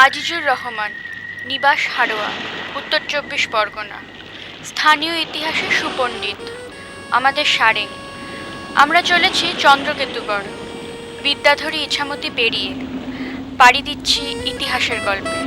আজিজুর রহমান, নিবাস হাড়োয়া, উত্তর ২৪ পরগনা। স্থানীয় ইতিহাসে সুপণ্ডিত। আমাদের সারেং। আমরা চলেছি চন্দ্রকেতুগড়, বিদ্যাধরী ইছামতি পেরিয়ে। পাড়ি দিচ্ছি ইতিহাসের গল্পে।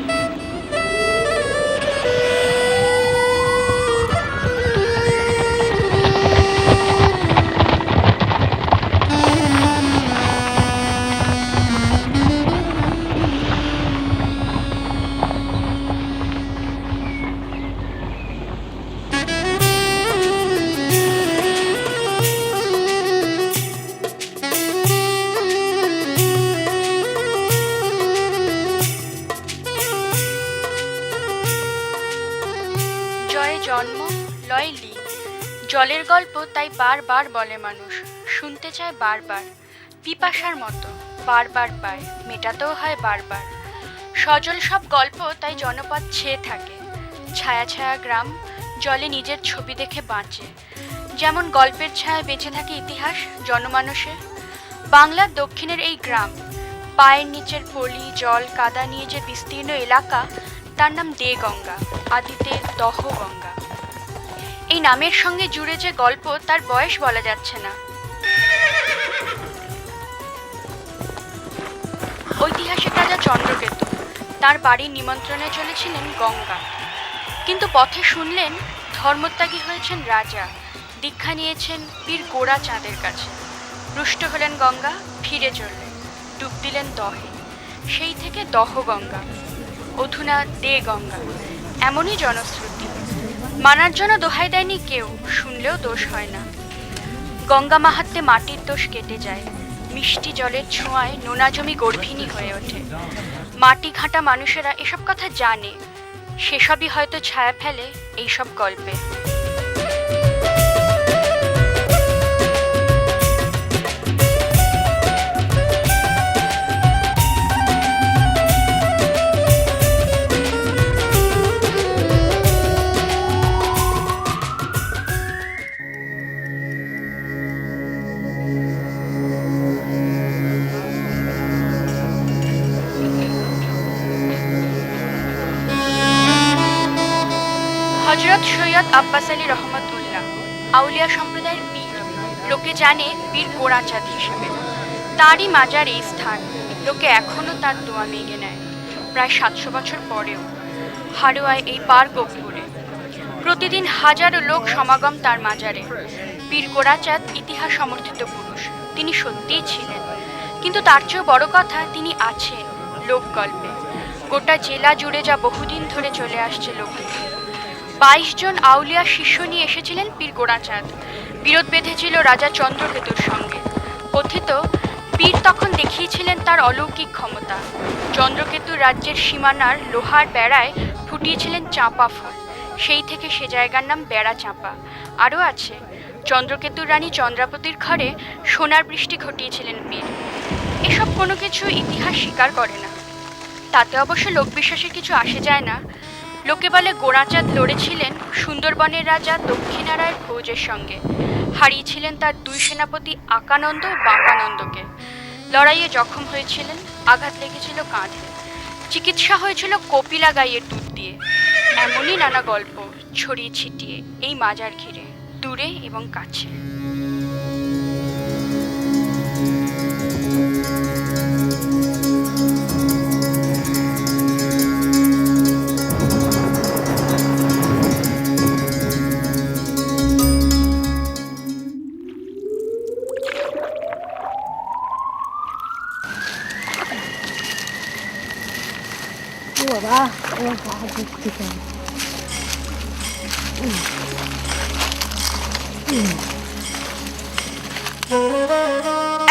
জয়ে জন্ম, লয় লীন। জলের গল্প তাই বারবার বলে মানুষ, শুনতে চায় বারবার। পিপাসার মতো বারবার পায়, মেটাতেও হয় বারবার। সজল সব গল্প তাই জনপদ ছেয়ে থাকে। ছায়া ছায়া গ্রাম জলে নিজের ছবি দেখে বাঁচে। যেমন গল্পের ছায়া বেঁচে থাকে ইতিহাস জনমানসে। বাংলার দক্ষিণের এই গ্রাম, পায়ের নিচের পলি জল কাদা নিয়ে যে বিস্তীর্ণ এলাকা, তার নাম দেগঙ্গা, আদিতে দহগঙ্গা। এই নামের সঙ্গে জুড়ে যে গল্প, তার বয়স বলা যাচ্ছে না। ঐতিহাসিক রাজা চন্দ্রকেতু তার বাড়ির নিমন্ত্রণে চলেছিলেন গঙ্গা, কিন্তু পথে শুনলেন ধর্মত্যাগী হয়েছেন রাজা, দীক্ষা নিয়েছেন পীর গোড়াচাঁদের কাছে। রুষ্ট হলেন গঙ্গা, ফিরে চললেন, ডুব দিলেন দহে। সেই থেকে দহগঙ্গা, অধুনা দেগঙ্গা, এমনই জনশ্রুতি। মানার জন্য দোহাই দেয়নি কেউ, শুনলেও দোষ হয় না। গঙ্গা মাহাত্ম্যে মাটির দোষ কেটে যায়, মিষ্টি জলের ছোঁয়ায় নোনা জমি গর্ভিণী হয়ে ওঠে। মাটি ঘাঁটা মানুষেরা এসব কথা জানে, সেসবই হয়তো ছায়া ফেলে এইসব গল্পে। হযরত সৈয়দ আব্বাস আলী রহমতুল্লাহ আউলিয়া সম্প্রদায়ের পীর, লোকে জানে পীর গোড়াচাঁদ হিসেবে। তারই মাজার এই স্থান, লোকে এখনও তার দোয়া মেগে নেয় প্রায় ৭০০ বছর পরেও। হাড়োয়ায় এই পার গোপুরে প্রতিদিন হাজারো লোক সমাগম তার মাজারে। পীর গোড়াচাঁদ ইতিহাস সমর্থিত পুরুষ, তিনি সত্যিই ছিলেন, কিন্তু তার চেয়েও বড় কথা, তিনি আছেন লোকগল্পে। গোটা জেলা জুড়ে যা বহুদিন ধরে চলে আসছে লোকগীতি। ২২ জন আউলিয়া শিষ্য নিয়ে এসেছিলেন পীর গোড়াচাঁদ। বিরোধ বেঁধেছিল রাজা চন্দ্রকেতুর সঙ্গে। কথিত, পীর তখন দেখিয়েছিলেন তার অলৌকিক ক্ষমতা। চন্দ্রকেতুর রাজ্যের সীমানার লোহার বেড়ায় ফুটিয়েছিলেন চাঁপা ফুল, সেই থেকে সে জায়গার নাম বেড়া চাঁপা। আরও আছে, চন্দ্রকেতুর রানী চন্দ্রাবতীর ঘরে সোনার বৃষ্টি ঘটিয়েছিলেন পীর। এসব কোনো কিছু ইতিহাস স্বীকার করে না, তাতে অবশ্য লোকবিশ্বাসের কিছু আসে যায় না। লোকে বলে গোড়াচাঁদ লড়েছিলেন সুন্দরবনের রাজা দক্ষিণারায়ের ফৌজের সঙ্গে, হারিয়েছিলেন তার ২ সেনাপতি আকানন্দ ও বাঁকানন্দকে। লড়াইয়ে জখম হয়েছিলেন, আঘাত লেগেছিল কাঁধে, চিকিৎসা হয়েছিল কপিলা গাইয়ের দুধ দিয়ে। এমনই নানা গল্প ছড়িয়ে ছিটিয়ে এই মাজার ঘিরে, দূরে এবং কাছে।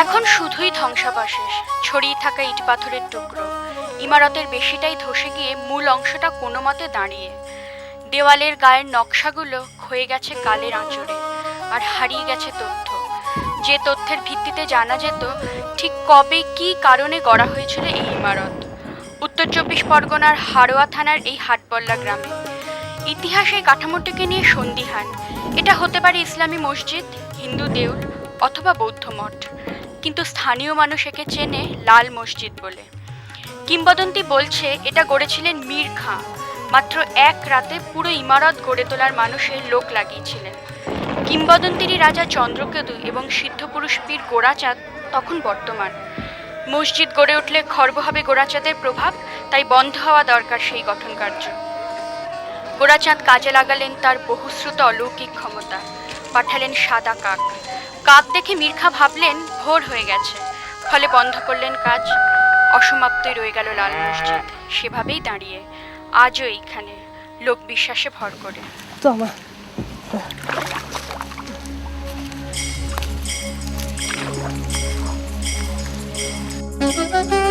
এখন শুধুই ধ্বংসাবশেষ, ছড়িয়ে থাকা ইট পাথরের টুকরো। ইমারতের বেশিটাই ধসে গিয়ে মূল অংশটা কোনো মতে দাঁড়িয়ে। দেওয়ালের গায়ের নকশাগুলো ক্ষয়ে গেছে কালের আঁচড়ে, আর হারিয়ে গেছে তথ্য, যে তথ্যের ভিত্তিতে জানা যেত ঠিক কবে কী কারণে গড়া হয়েছিল এই ইমারত। উত্তর ২৪ পরগনার হাড়োয়া থানার এই হাটবল্লা গ্রামে ইতিহাস এই কাঠামোটিকে নিয়ে সন্দিহান। এটা হতে পারে ইসলামী মসজিদ, হিন্দু দেউল অথবা বৌদ্ধ মঠ, কিন্তু স্থানীয় মানুষ একে চেনে লাল মসজিদ বলে। কিংবদন্তি বলছে এটা গড়েছিলেন মীর খাঁ। মাত্র এক রাতে পুরো ইমারত গড়ে তোলার মানুষের লোক লাগিয়েছিলেন। কিংবদন্তির রাজা চন্দ্রকেতু এবং সিদ্ধপুরুষ পীর গোরাচাঁদ তখন বর্তমান। মসজিদ গড়ে উঠলে খর্ব হবে গোরাচাঁদের প্রভাব, তাই বন্ধ হওয়া দরকার সেই গঠন কার্য। গোরাচাঁদ কাজে লাগালেন তার বহুশ্রুত অলৌকিক ক্ষমতা, পাঠালেন সাদা কাক। কাক দেখে মীর খাঁ ভাবলেন ভোর হয়ে গেছে, ফলে বন্ধ করলেন কাজ। অসমাপ্তই রয়ে গেল লাল মসজিদ, সেভাবেই দাঁড়িয়ে আজও এইখানে, লোক বিশ্বাসে ভর করে। তো আমার Thank you.